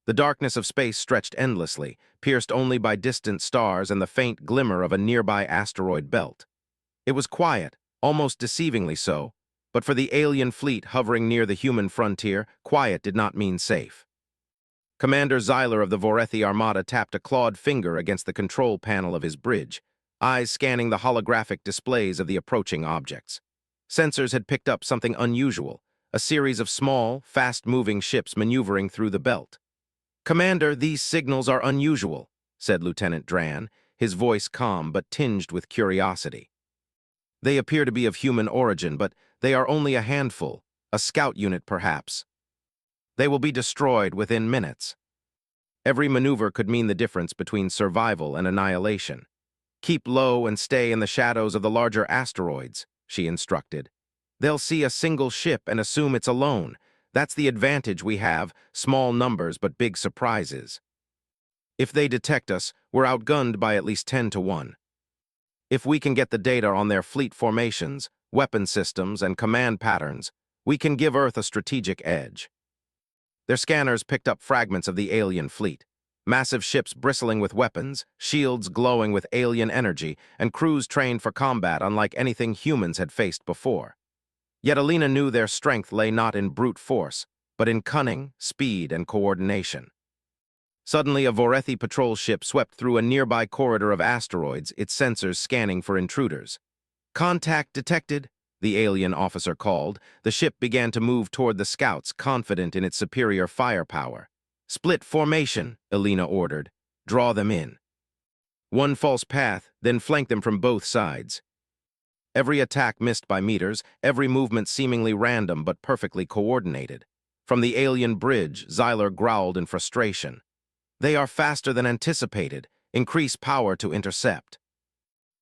The darkness of space stretched endlessly, pierced only by distant stars and the faint glimmer of a nearby asteroid belt. It was quiet, almost deceivingly so, but for the alien fleet hovering near the human frontier, quiet did not mean safe. Commander Xyler of the Vorethi Armada tapped a clawed finger against the control panel of his bridge, eyes scanning the holographic displays of the approaching objects. Sensors had picked up something unusual, a series of small, fast-moving ships maneuvering through the belt. "Commander, these signals are unusual," said Lieutenant Dran, his voice calm but tinged with curiosity. "They appear to be of human origin, but they are only a handful, a scout unit perhaps. They will be destroyed within minutes." Every maneuver could mean the difference between survival and annihilation. "Keep low and stay in the shadows of the larger asteroids," she instructed. "They'll see a single ship and assume it's alone. That's the advantage we have, small numbers but big surprises. If they detect us, we're outgunned by at least 10 to 1. If we can get the data on their fleet formations, weapon systems, and command patterns, we can give Earth a strategic edge." Their scanners picked up fragments of the alien fleet. Massive ships bristling with weapons, shields glowing with alien energy, and crews trained for combat unlike anything humans had faced before. Yet Alina knew their strength lay not in brute force, but in cunning, speed, and coordination. Suddenly, a Vorethi patrol ship swept through a nearby corridor of asteroids, its sensors scanning for intruders. "Contact detected," the alien officer called. The ship began to move toward the scouts, confident in its superior firepower. "Split formation," Alina ordered. "Draw them in. One false path, then flank them from both sides." Every attack missed by meters, every movement seemingly random but perfectly coordinated. From the alien bridge, Xyler growled in frustration. "They are faster than anticipated. Increase power to intercept."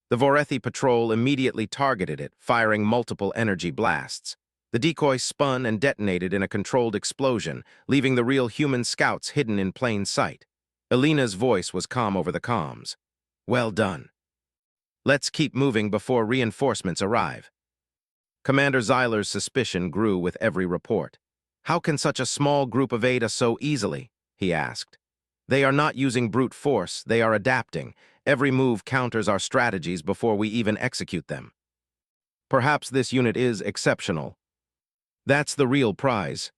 The Vorethi patrol immediately targeted it, firing multiple energy blasts. The decoy spun and detonated in a controlled explosion, leaving the real human scouts hidden in plain sight. Alina's voice was calm over the comms. "Well done. Let's keep moving before reinforcements arrive." Commander Xyler's suspicion grew with every report. "How can such a small group evade us so easily?" he asked. "They are not using brute force, they are adapting. Every move counters our strategies before we even execute them." "Perhaps this unit is exceptional. That's the real prize."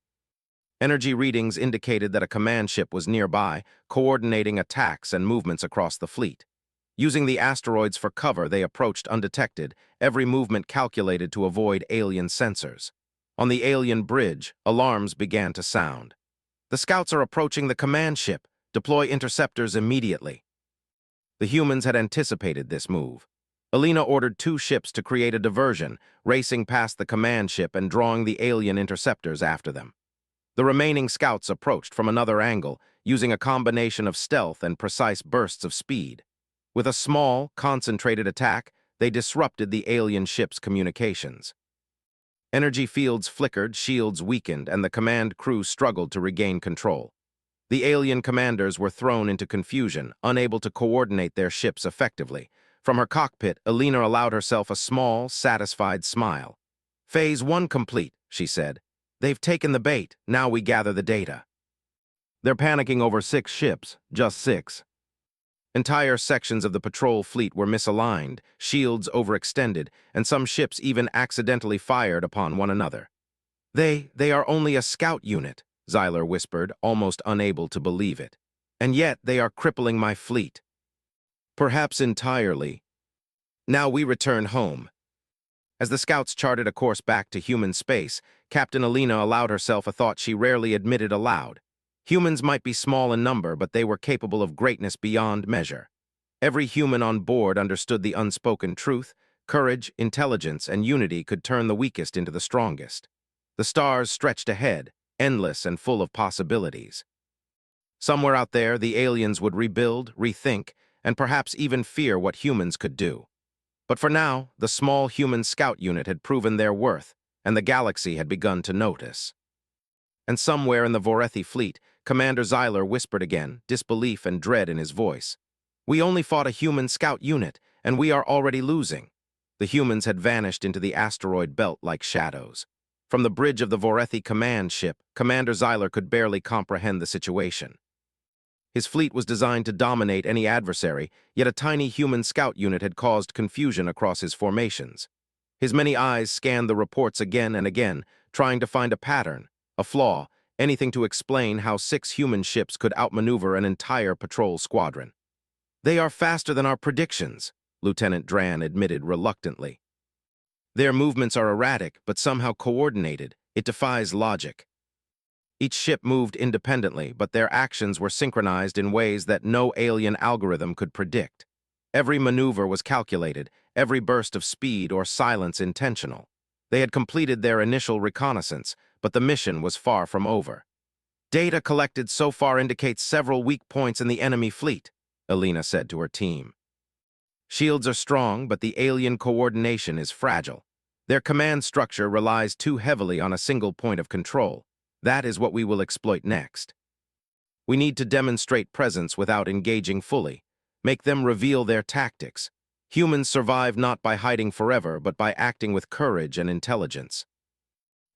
Energy readings indicated that a command ship was nearby, coordinating attacks and movements across the fleet. Using the asteroids for cover, they approached undetected, every movement calculated to avoid alien sensors. On the alien bridge, alarms began to sound. "The scouts are approaching the command ship. Deploy interceptors immediately." The humans had anticipated this move. Alina ordered 2 ships to create a diversion, racing past the command ship and drawing the alien interceptors after them. The remaining scouts approached from another angle, using a combination of stealth and precise bursts of speed. With a small, concentrated attack, they disrupted the alien ship's communications. Energy fields flickered, shields weakened, and the command crew struggled to regain control. The alien commanders were thrown into confusion, unable to coordinate their ships effectively. From her cockpit, Alina allowed herself a small, satisfied smile. "Phase 1 complete," she said. "They've taken the bait, now we gather the data." "They're panicking over 6 ships, just 6. Entire sections of the patrol fleet were misaligned, shields overextended, and some ships even accidentally fired upon one another. They are only a scout unit," Xyler whispered, almost unable to believe it. "And yet they are crippling my fleet." "Perhaps entirely. Now we return home." As the scouts charted a course back to human space, Captain Alina allowed herself a thought she rarely admitted aloud. Humans might be small in number, but they were capable of greatness beyond measure. Every human on board understood the unspoken truth. Courage, intelligence, and unity could turn the weakest into the strongest. The stars stretched ahead, endless and full of possibilities. Somewhere out there, the aliens would rebuild, rethink, and perhaps even fear what humans could do. But for now, the small human scout unit had proven their worth, and the galaxy had begun to notice. And somewhere in the Vorethi fleet, Commander Xyler whispered again, disbelief and dread in his voice. "We only fought a human scout unit, and we are already losing." The humans had vanished into the asteroid belt like shadows. From the bridge of the Vorethi command ship, Commander Xyler could barely comprehend the situation. His fleet was designed to dominate any adversary, yet a tiny human scout unit had caused confusion across his formations. His many eyes scanned the reports again and again, trying to find a pattern, a flaw, anything to explain how 6 human ships could outmaneuver an entire patrol squadron. "They are faster than our predictions," Lieutenant Dran admitted reluctantly. "Their movements are erratic, but somehow coordinated. It defies logic." Each ship moved independently, but their actions were synchronized in ways that no alien algorithm could predict. Every maneuver was calculated, every burst of speed or silence intentional. They had completed their initial reconnaissance, but the mission was far from over. "Data collected so far indicates several weak points in the enemy fleet," Alina said to her team. "Shields are strong, but the alien coordination is fragile. Their command structure relies too heavily on a single point of control. That is what we will exploit next. We need to demonstrate presence without engaging fully. Make them reveal their tactics. Humans survive not by hiding forever, but by acting with courage and intelligence."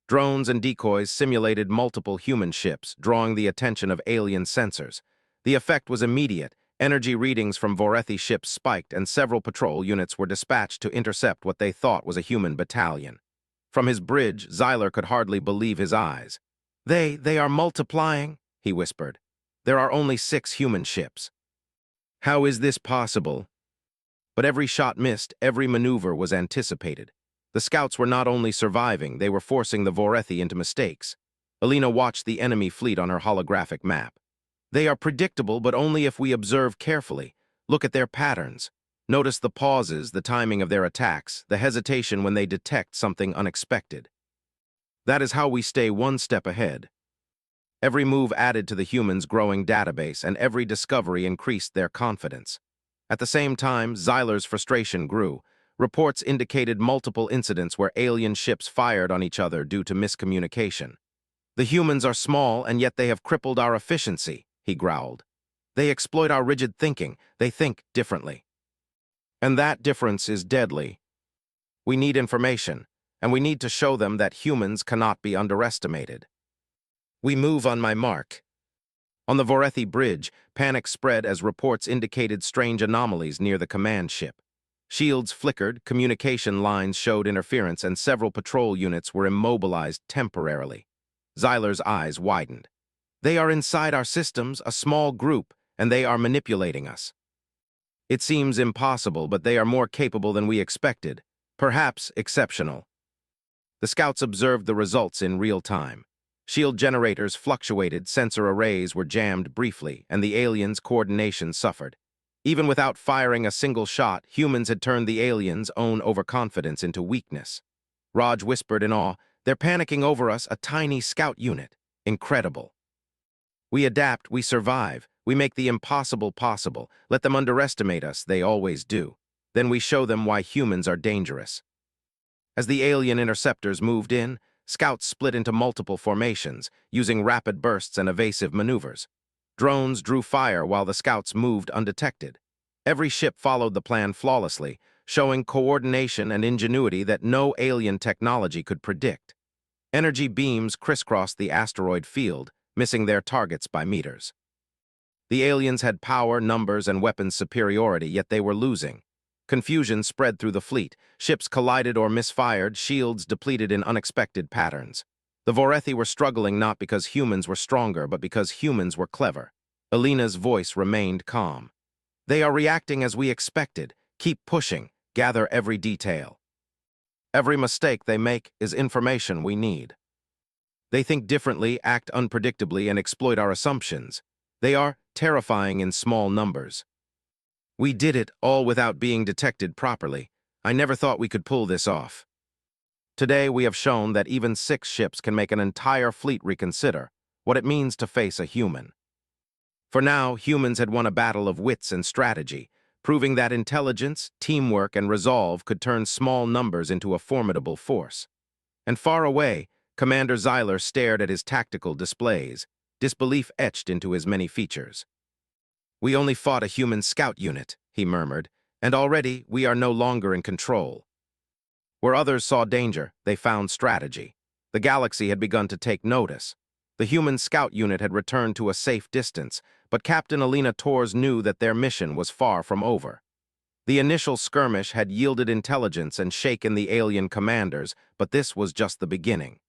Drones and decoys simulated multiple human ships, drawing the attention of alien sensors. The effect was immediate. Energy readings from Vorethi ships spiked, and several patrol units were dispatched to intercept what they thought was a human battalion. From his bridge, Xyler could hardly believe his eyes. They are multiplying," he whispered. "There are only 6 human ships. How is this possible?" But every shot missed, every maneuver was anticipated. The scouts were not only surviving, they were forcing the Vorethi into mistakes. Alina watched the enemy fleet on her holographic map. "They are predictable, but only if we observe carefully. Look at their patterns. Notice the pauses, the timing of their attacks, the hesitation when they detect something unexpected. That is how we stay one step ahead." Every move added to the humans' growing database, and every discovery increased their confidence. At the same time, Xyler's frustration grew. Reports indicated multiple incidents where alien ships fired on each other due to miscommunication. "The humans are small, and yet they have crippled our efficiency," he growled. "They exploit our rigid thinking. They think differently. And that difference is deadly. We need information, and we need to show them that humans cannot be underestimated." "We move on my mark." On the Vorethi bridge, panic spread as reports indicated strange anomalies near the command ship. Shields flickered, communication lines showed interference, and several patrol units were immobilized temporarily. Xyler's eyes widened. "They are inside our systems, a small group, and they are manipulating us. It seems impossible, but they are more capable than we expected, perhaps exceptional." The scouts observed the results in real time. Shield generators fluctuated, sensor arrays were jammed briefly, and the aliens' coordination suffered. Even without firing a single shot, humans had turned the aliens' own overconfidence into weakness. Raj whispered in awe, "They're panicking over us, a tiny scout unit. Incredible. We adapt, we survive, we make the impossible possible. Let them underestimate us, they always do. Then we show them why humans are dangerous." As the alien interceptors moved in, scouts split into multiple formations, using rapid bursts and evasive maneuvers. Drones drew fire while the scouts moved undetected. Every ship followed the plan flawlessly, showing coordination and ingenuity that no alien technology could predict. Energy beams crisscrossed the asteroid field, missing their targets by meters. The aliens had power, numbers, and weapons superiority, yet they were losing. Confusion spread through the fleet. Ships collided or misfired, shields depleted in unexpected patterns. The Vorethi were struggling not because humans were stronger, but because humans were clever. Alina's voice remained calm. "They are reacting as we expected. Keep pushing. Gather every detail. Every mistake they make is information we need. They think differently, act unpredictably, and exploit our assumptions. They are terrifying in small numbers. We did it, all without being detected properly. I never thought we could pull this off. Today we have shown that even 6 ships can make an entire fleet reconsider what it means to face a human." For now, humans had won a battle of wits and strategy, proving that intelligence, teamwork, and resolve could turn small numbers into a formidable force. And far away, Commander Xyler stared at his tactical displays, disbelief etched into his many features. "We only fought a human scout unit," he murmured, "and already we are no longer in control." Where others saw danger, they found strategy. The galaxy had begun to take notice. The human scout unit had returned to a safe distance, but Captain Alina Torres knew that their mission was far from over. The initial skirmish had yielded intelligence and shaken the alien commanders, but this was just the beginning.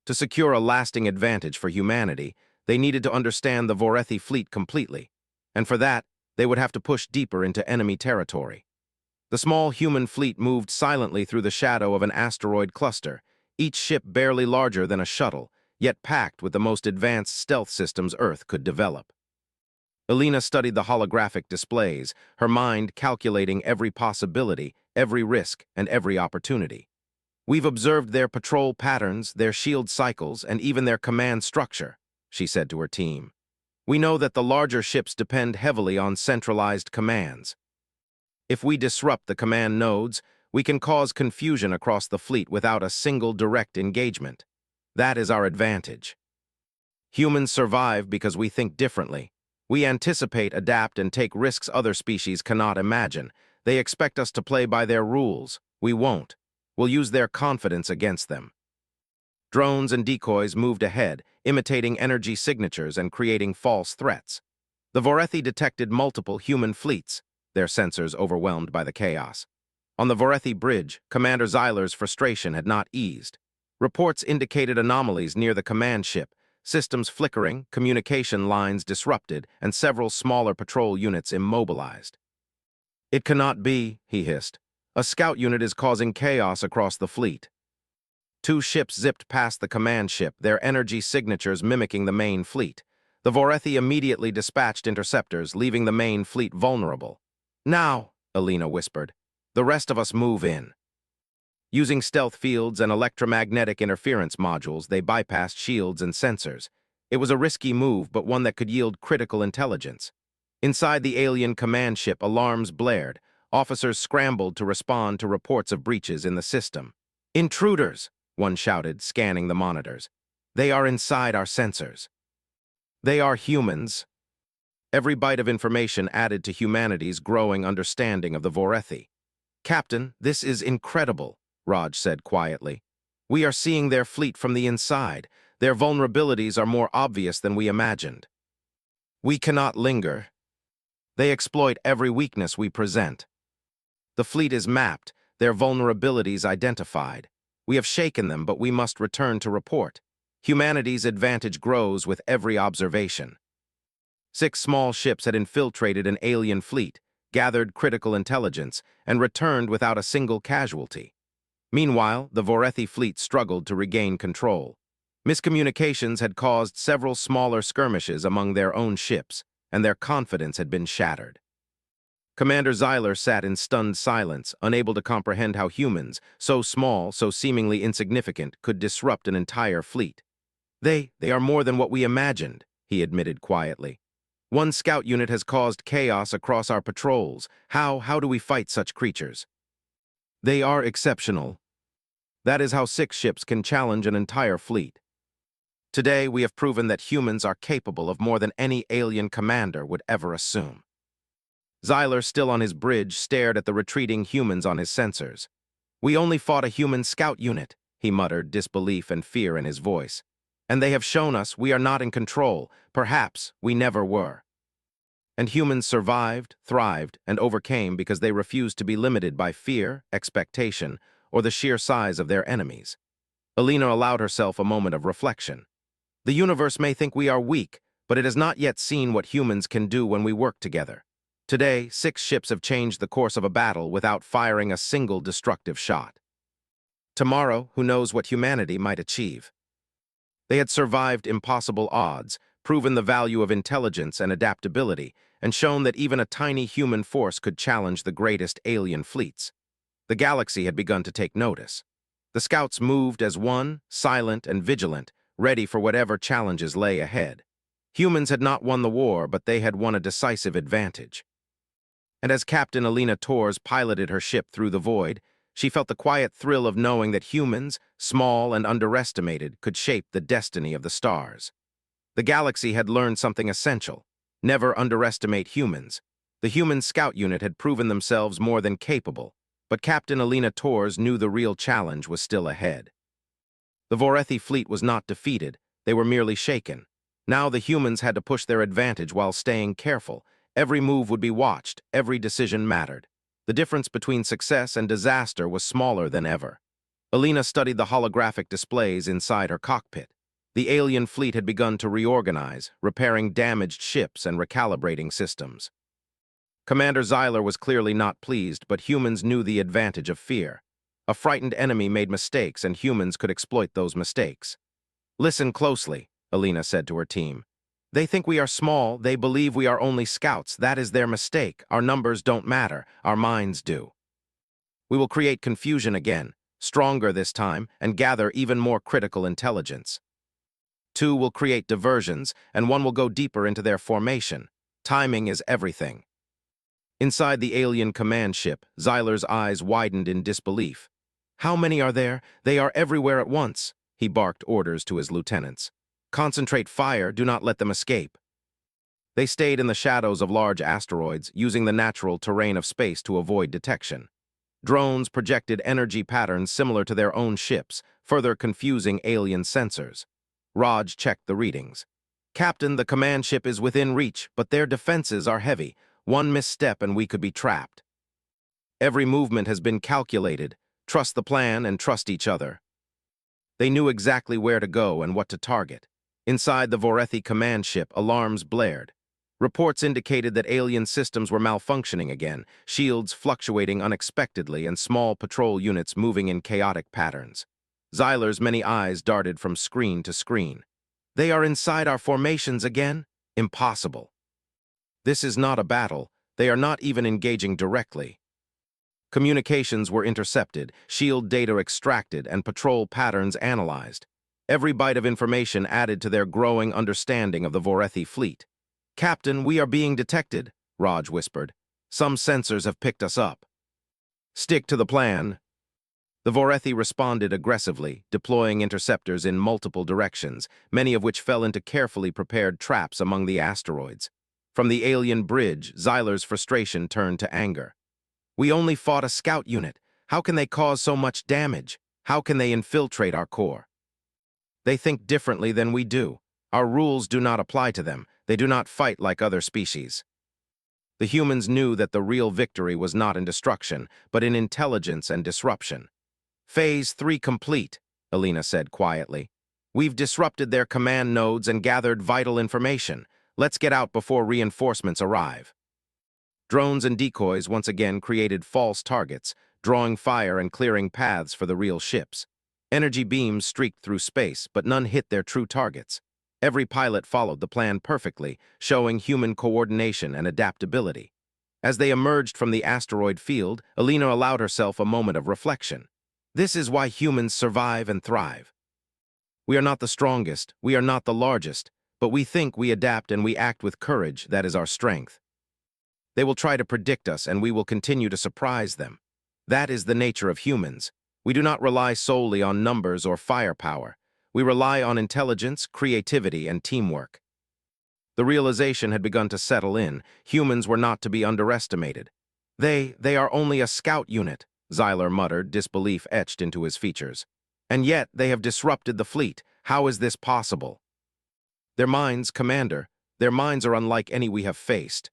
To secure a lasting advantage for humanity, they needed to understand the Vorethi fleet completely, and for that, they would have to push deeper into enemy territory. The small human fleet moved silently through the shadow of an asteroid cluster, each ship barely larger than a shuttle, yet packed with the most advanced stealth systems Earth could develop. Alina studied the holographic displays, her mind calculating every possibility, every risk, and every opportunity. "We've observed their patrol patterns, their shield cycles, and even their command structure," she said to her team. "We know that the larger ships depend heavily on centralized commands. If we disrupt the command nodes, we can cause confusion across the fleet without a single direct engagement. That is our advantage. Humans survive because we think differently. We anticipate, adapt, and take risks other species cannot imagine. They expect us to play by their rules. We won't. We'll use their confidence against them." Drones and decoys moved ahead, imitating energy signatures and creating false threats. The Vorethi detected multiple human fleets, their sensors overwhelmed by the chaos. On the Vorethi bridge, Commander Zyler's frustration had not eased. Reports indicated anomalies near the command ship, systems flickering, communication lines disrupted, and several smaller patrol units immobilized. "It cannot be," he hissed. "A scout unit is causing chaos across the fleet." Two ships zipped past the command ship, their energy signatures mimicking the main fleet. The Vorethi immediately dispatched interceptors, leaving the main fleet vulnerable. "Now," Alina whispered, "the rest of us move in." Using stealth fields and electromagnetic interference modules, they bypassed shields and sensors. It was a risky move, but one that could yield critical intelligence. Inside the alien command ship, alarms blared. Officers scrambled to respond to reports of breaches in the system. "Intruders!" one shouted, scanning the monitors. "They are inside our sensors." "They are humans." Every byte of information added to humanity's growing understanding of the Vorethi. "Captain, this is incredible," Raj said quietly. "We are seeing their fleet from the inside. Their vulnerabilities are more obvious than we imagined. We cannot linger. They exploit every weakness we present. The fleet is mapped, their vulnerabilities identified. We have shaken them, but we must return to report. Humanity's advantage grows with every observation." 6 small ships had infiltrated an alien fleet, gathered critical intelligence, and returned without a single casualty. Meanwhile, the Vorethi fleet struggled to regain control. Miscommunications had caused several smaller skirmishes among their own ships, and their confidence had been shattered. Commander Zyler sat in stunned silence, unable to comprehend how humans, so small, so seemingly insignificant, could disrupt an entire fleet. They are more than what we imagined," he admitted quietly. "One scout unit has caused chaos across our patrols. How do we fight such creatures?" "They are exceptional. That is how 6 ships can challenge an entire fleet. Today, we have proven that humans are capable of more than any alien commander would ever assume." Zyler, still on his bridge, stared at the retreating humans on his sensors. "We only fought a human scout unit," he muttered, disbelief and fear in his voice. "And they have shown us we are not in control. Perhaps we never were." And humans survived, thrived, and overcame because they refused to be limited by fear, expectation, or the sheer size of their enemies. Alina allowed herself a moment of reflection. The universe may think we are weak, but it has not yet seen what humans can do when we work together. Today, 6 ships have changed the course of a battle without firing a single destructive shot. Tomorrow, who knows what humanity might achieve? They had survived impossible odds, proven the value of intelligence and adaptability, and shown that even a tiny human force could challenge the greatest alien fleets. The galaxy had begun to take notice. The scouts moved as one, silent and vigilant, ready for whatever challenges lay ahead. Humans had not won the war, but they had won a decisive advantage. And as Captain Alina Torres piloted her ship through the void, she felt the quiet thrill of knowing that humans, small and underestimated, could shape the destiny of the stars. The galaxy had learned something essential: never underestimate humans. The human scout unit had proven themselves more than capable, but Captain Alina Torres knew the real challenge was still ahead. The Vorethi fleet was not defeated, They were merely shaken. Now the humans had to push their advantage while staying careful. Every move would be watched, every decision mattered. The difference between success and disaster was smaller than ever. Alina studied the holographic displays inside her cockpit. The alien fleet had begun to reorganize, repairing damaged ships and recalibrating systems. Commander Xyler was clearly not pleased, but humans knew the advantage of fear. A frightened enemy made mistakes, and humans could exploit those mistakes. "Listen closely," Alina said to her team. "They think we are small, they believe we are only scouts. That is their mistake. Our numbers don't matter, our minds do. We will create confusion again, stronger this time, and gather even more critical intelligence. 2 will create diversions, and 1 will go deeper into their formation. Timing is everything." Inside the alien command ship, Xyler's eyes widened in disbelief. "How many are there? They are everywhere at once," he barked orders to his lieutenants. "Concentrate fire, do not let them escape." They stayed in the shadows of large asteroids, using the natural terrain of space to avoid detection. Drones projected energy patterns similar to their own ships, further confusing alien sensors. Raj checked the readings. "Captain, the command ship is within reach, but their defenses are heavy. 1 misstep and we could be trapped. Every movement has been calculated. Trust the plan and trust each other." They knew exactly where to go and what to target. Inside the Vorethi command ship, alarms blared. Reports indicated that alien systems were malfunctioning again, shields fluctuating unexpectedly and small patrol units moving in chaotic patterns. Xyler's many eyes darted from screen to screen. "They are inside our formations again? Impossible. This is not a battle. They are not even engaging directly." Communications were intercepted, shield data extracted, and patrol patterns analyzed. Every byte of information added to their growing understanding of the Vorethi fleet. "Captain, we are being detected," Raj whispered. "Some sensors have picked us up." "Stick to the plan." The Vorethi responded aggressively, deploying interceptors in multiple directions, many of which fell into carefully prepared traps among the asteroids. From the alien bridge, Xyler's frustration turned to anger. "We only fought a scout unit. How can they cause so much damage? How can they infiltrate our core?" "They think differently than we do. Our rules do not apply to them. They do not fight like other species." The humans knew that the real victory was not in destruction, but in intelligence and disruption. "Phase 3 complete," Alina said quietly. "We've disrupted their command nodes and gathered vital information. Let's get out before reinforcements arrive." Drones and decoys once again created false targets, drawing fire and clearing paths for the real ships. Energy beams streaked through space, but none hit their true targets. Every pilot followed the plan perfectly, showing human coordination and adaptability. As they emerged from the asteroid field, Alina allowed herself a moment of reflection. This is why humans survive and thrive. We are not the strongest, we are not the largest, but we think, we adapt, and we act with courage. That is our strength. They will try to predict us, and we will continue to surprise them. That is the nature of humans. We do not rely solely on numbers or firepower. We rely on intelligence, creativity, and teamwork. The realization had begun to settle in. Humans were not to be underestimated. They are only a scout unit," Xyler muttered, disbelief etched into his features. "And yet they have disrupted the fleet. How is this possible?" "Their minds, Commander, their minds are unlike any we have faced.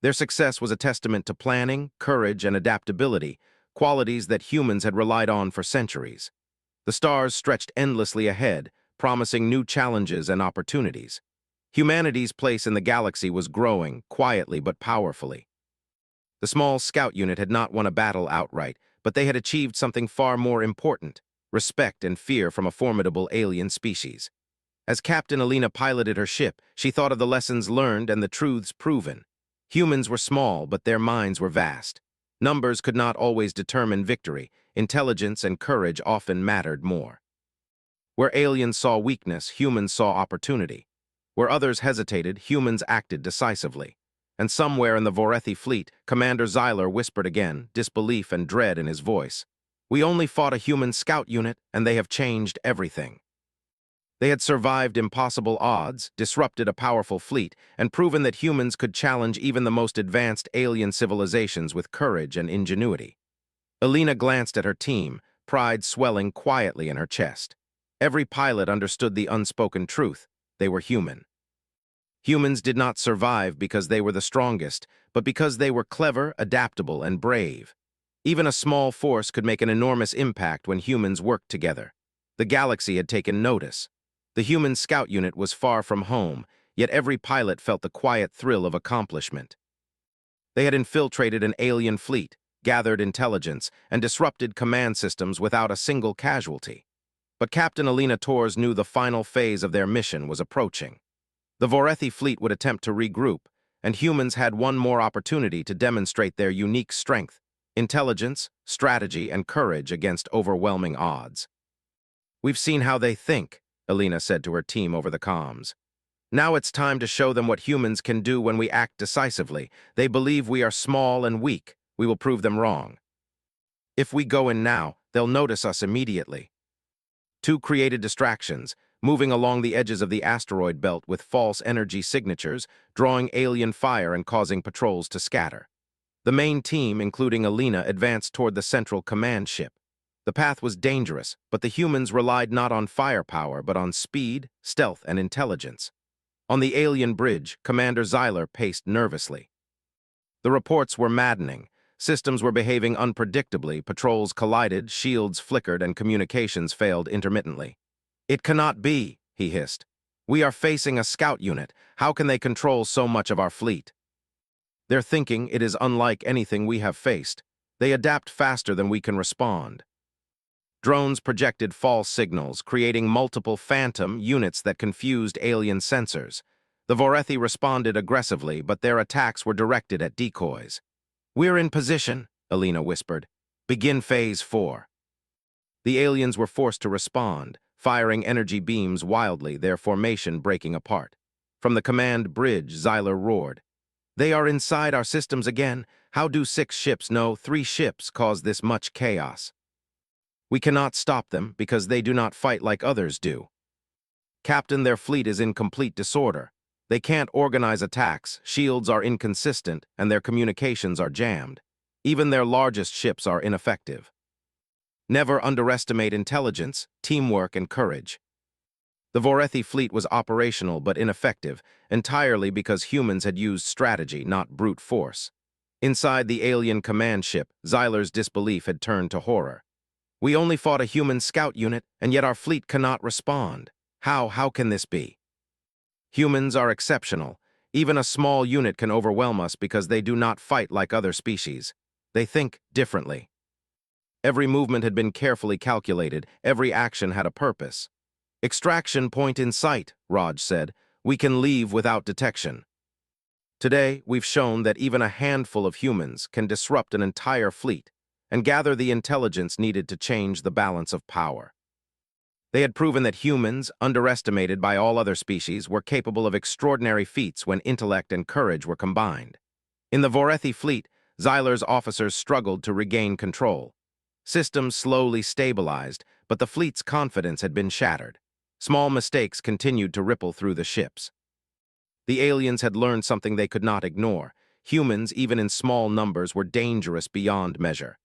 Their success was a testament to planning, courage, and adaptability, qualities that humans had relied on for centuries. The stars stretched endlessly ahead, promising new challenges and opportunities. Humanity's place in the galaxy was growing, quietly but powerfully. The small scout unit had not won a battle outright, but they had achieved something far more important: respect and fear from a formidable alien species. As Captain Alina piloted her ship, she thought of the lessons learned and the truths proven. Humans were small, but their minds were vast. Numbers could not always determine victory. Intelligence and courage often mattered more. Where aliens saw weakness, humans saw opportunity. Where others hesitated, humans acted decisively. And somewhere in the Vorethi fleet, Commander Xyler whispered again, disbelief and dread in his voice. "We only fought a human scout unit, and they have changed everything." They had survived impossible odds, disrupted a powerful fleet, and proven that humans could challenge even the most advanced alien civilizations with courage and ingenuity. Alina glanced at her team, pride swelling quietly in her chest. Every pilot understood the unspoken truth. They were human. Humans did not survive because they were the strongest, but because they were clever, adaptable, and brave. Even a small force could make an enormous impact when humans worked together. The galaxy had taken notice. The human scout unit was far from home, yet every pilot felt the quiet thrill of accomplishment. They had infiltrated an alien fleet, gathered intelligence, and disrupted command systems without a single casualty. But Captain Alina Torres knew the final phase of their mission was approaching. The Vorethi fleet would attempt to regroup, and humans had one more opportunity to demonstrate their unique strength, intelligence, strategy, and courage against overwhelming odds. "We've seen how they think," Alina said to her team over the comms. "Now it's time to show them what humans can do when we act decisively. They believe we are small and weak. We will prove them wrong. If we go in now, they'll notice us immediately." Two created distractions, moving along the edges of the asteroid belt with false energy signatures, drawing alien fire and causing patrols to scatter. The main team, including Alina, advanced toward the central command ship. The path was dangerous, but the humans relied not on firepower, but on speed, stealth, and intelligence. On the alien bridge, Commander Xyler paced nervously. The reports were maddening. Systems were behaving unpredictably, patrols collided, shields flickered, and communications failed intermittently. "It cannot be," he hissed. "We are facing a scout unit. How can they control so much of our fleet?" Their thinking, it is unlike anything we have faced. They adapt faster than we can respond. Drones projected false signals, creating multiple phantom units that confused alien sensors. The Vorethi responded aggressively, but their attacks were directed at decoys. "We're in position," Alina whispered. "Begin Phase 4. The aliens were forced to respond, firing energy beams wildly, their formation breaking apart. From the command bridge, Xyler roared. "They are inside our systems again. How do 6 ships, no, 3 ships, cause this much chaos? We cannot stop them because they do not fight like others do. Captain, their fleet is in complete disorder. They can't organize attacks, shields are inconsistent, and their communications are jammed. Even their largest ships are ineffective. Never underestimate intelligence, teamwork, and courage." The Vorethi fleet was operational but ineffective, entirely because humans had used strategy, not brute force. Inside the alien command ship, Xyler's disbelief had turned to horror. "We only fought a human scout unit, and yet our fleet cannot respond. How can this be? Humans are exceptional. Even a small unit can overwhelm us because they do not fight like other species. They think differently." Every movement had been carefully calculated, every action had a purpose. "Extraction point in sight," Raj said. "We can leave without detection." Today, we've shown that even a handful of humans can disrupt an entire fleet and gather the intelligence needed to change the balance of power. They had proven that humans, underestimated by all other species, were capable of extraordinary feats when intellect and courage were combined. In the Vorethi fleet, Xyler's officers struggled to regain control. Systems slowly stabilized, but the fleet's confidence had been shattered. Small mistakes continued to ripple through the ships. The aliens had learned something they could not ignore. Humans, even in small numbers, were dangerous beyond measure.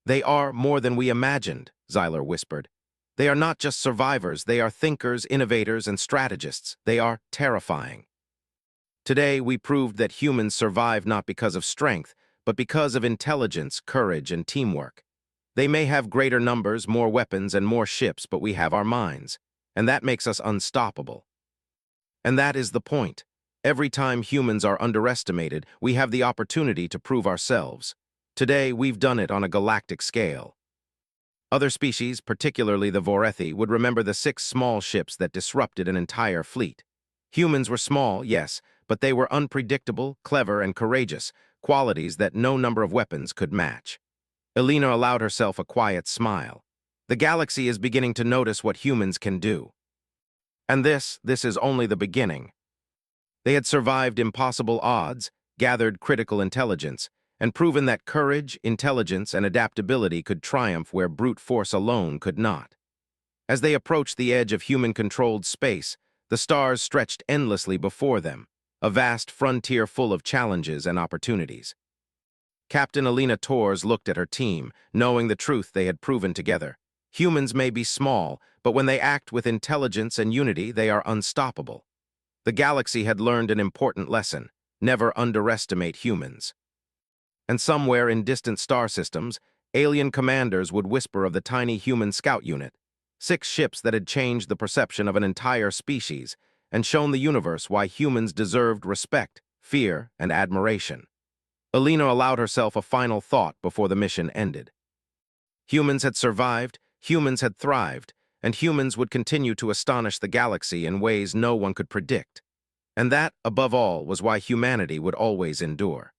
"They are more than we imagined," Xyler whispered. "They are not just survivors, they are thinkers, innovators, and strategists. They are terrifying." Today, we proved that humans survive not because of strength, but because of intelligence, courage, and teamwork. They may have greater numbers, more weapons, and more ships, but we have our minds, and that makes us unstoppable. And that is the point. Every time humans are underestimated, we have the opportunity to prove ourselves. Today, we've done it on a galactic scale. Other species, particularly the Vorethi, would remember the 6 small ships that disrupted an entire fleet. Humans were small, yes, but they were unpredictable, clever, and courageous, qualities that no number of weapons could match. Alina allowed herself a quiet smile. The galaxy is beginning to notice what humans can do. And this is only the beginning. They had survived impossible odds, gathered critical intelligence, and proven that courage, intelligence, and adaptability could triumph where brute force alone could not. As they approached the edge of human-controlled space, the stars stretched endlessly before them, a vast frontier full of challenges and opportunities. Captain Alina Torres looked at her team, knowing the truth they had proven together. Humans may be small, but when they act with intelligence and unity, they are unstoppable. The galaxy had learned an important lesson: never underestimate humans. And somewhere in distant star systems, alien commanders would whisper of the tiny human scout unit, 6 ships that had changed the perception of an entire species and shown the universe why humans deserved respect, fear, and admiration. Alina allowed herself a final thought before the mission ended. Humans had survived, humans had thrived, and humans would continue to astonish the galaxy in ways no one could predict. And that, above all, was why humanity would always endure.